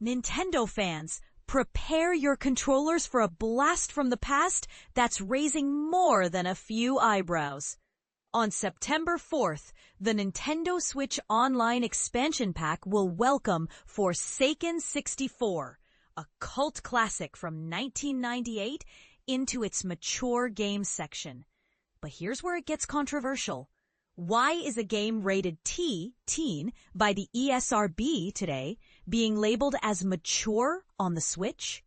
Nintendo fans, prepare your controllers for a blast from the past that's raising more than a few eyebrows. On September 4th, the Nintendo Switch Online expansion pack will welcome Forsaken 64, a cult classic from 1998, into its mature games section. But here's where it gets controversial. Why is a game rated T, teen, by the ESRB today being labeled as mature on the Switch?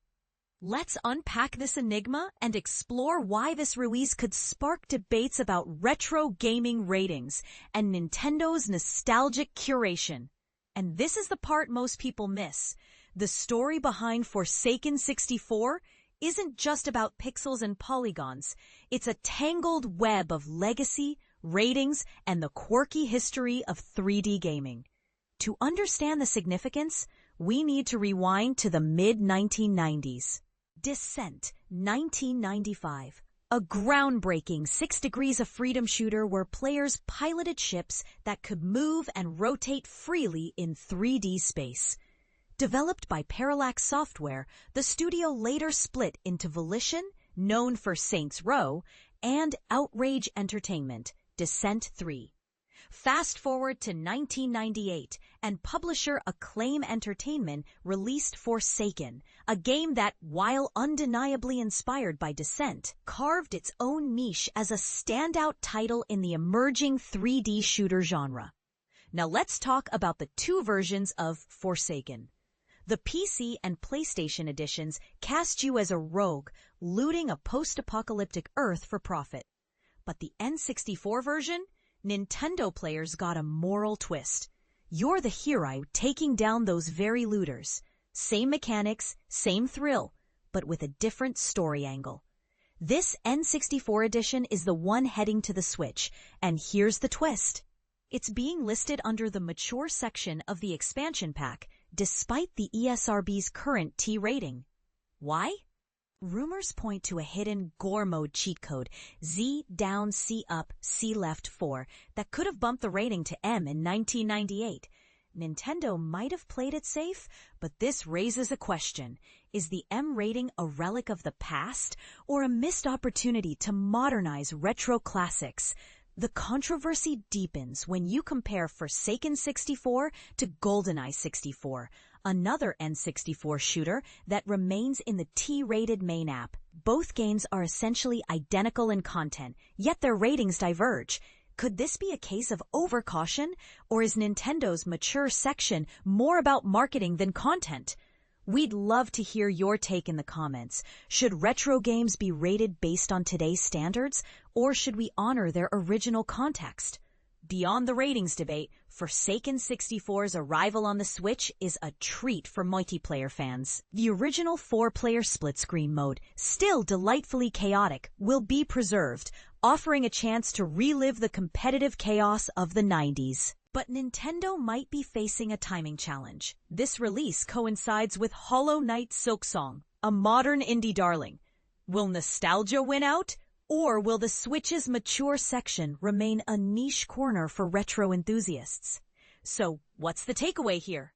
Let's unpack this enigma and explore why this release could spark debates about retro gaming ratings and Nintendo's nostalgic curation. And this is the part most people miss. The story behind Forsaken 64 isn't just about pixels and polygons. It's a tangled web of legacy, ratings, and the quirky history of 3D gaming. To understand the significance, we need to rewind to the mid-1990s. Descent, 1995. A groundbreaking 6 Degrees of Freedom shooter where players piloted ships that could move and rotate freely in 3D space. Developed by Parallax Software, the studio later split into Volition, known for Saints Row, and Outrage Entertainment, Descent 3. Fast forward to 1998, and publisher Acclaim Entertainment released Forsaken, a game that, while undeniably inspired by Descent, carved its own niche as a standout title in the emerging 3D shooter genre. Now let's talk about the two versions of Forsaken. The PC and PlayStation editions cast you as a rogue, looting a post-apocalyptic Earth for profit. But the N64 version? Nintendo players got a moral twist. You're the hero taking down those very looters. Same mechanics, same thrill, but with a different story angle. This N64 edition is the one heading to the Switch, and here's the twist. It's being listed under the mature section of the expansion pack, despite the ESRB's current T rating. Why? Rumors point to a hidden gore mode cheat code, Z down, C up, C left 4, that could have bumped the rating to M in 1998. Nintendo might have played it safe, but this raises a question. Is the M rating a relic of the past, or a missed opportunity to modernize retro classics? The controversy deepens when you compare Forsaken 64 to GoldenEye 64, another N64 shooter that remains in the T-rated main app. Both games are essentially identical in content, yet their ratings diverge. Could this be a case of overcaution, or is Nintendo's mature section more about marketing than content? We'd love to hear your take in the comments. Should retro games be rated based on today's standards, or should we honor their original context? Beyond the ratings debate, Forsaken 64's arrival on the Switch is a treat for multiplayer fans. The original 4-player split-screen mode, still delightfully chaotic, will be preserved, offering a chance to relive the competitive chaos of the 90s. But Nintendo might be facing a timing challenge. This release coincides with Hollow Knight Silksong, a modern indie darling. Will nostalgia win out? Or will the Switch's mature section remain a niche corner for retro enthusiasts? So, what's the takeaway here?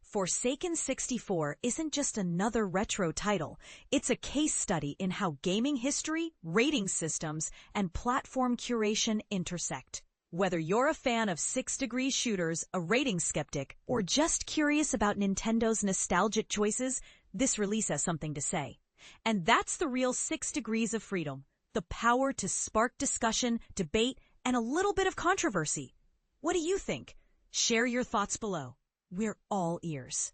Forsaken 64 isn't just another retro title. It's a case study in how gaming history, rating systems, and platform curation intersect. Whether you're a fan of 6 Degrees shooters, a rating skeptic, or just curious about Nintendo's nostalgic choices, this release has something to say. And that's the real 6 Degrees of Freedom. The power to spark discussion, debate, and a little bit of controversy. What do you think? Share your thoughts below. We're all ears.